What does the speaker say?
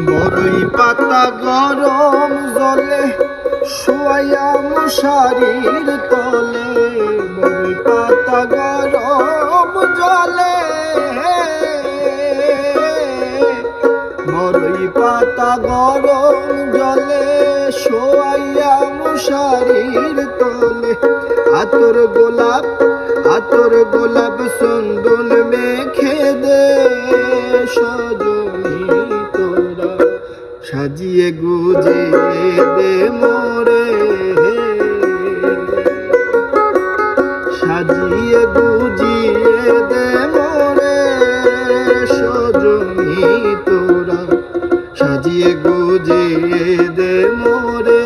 বড়ই পাতা গরম জলে শোয়াইয়া মশারির তলে, বড়ই পাতা গরম জলে, বড়ই পাতা গরম জলে শোয়াইয়া মশারির তলে। আতর গোলাপ চন্দন মেখে দে সজনী তোরা, সাজিয়ে গুজিয়ে দে মোরে, সাজিয়ে গুজিয়ে দে মোরে সজনী তোরা, সাজিয়ে গুজিয়ে দে মোরে।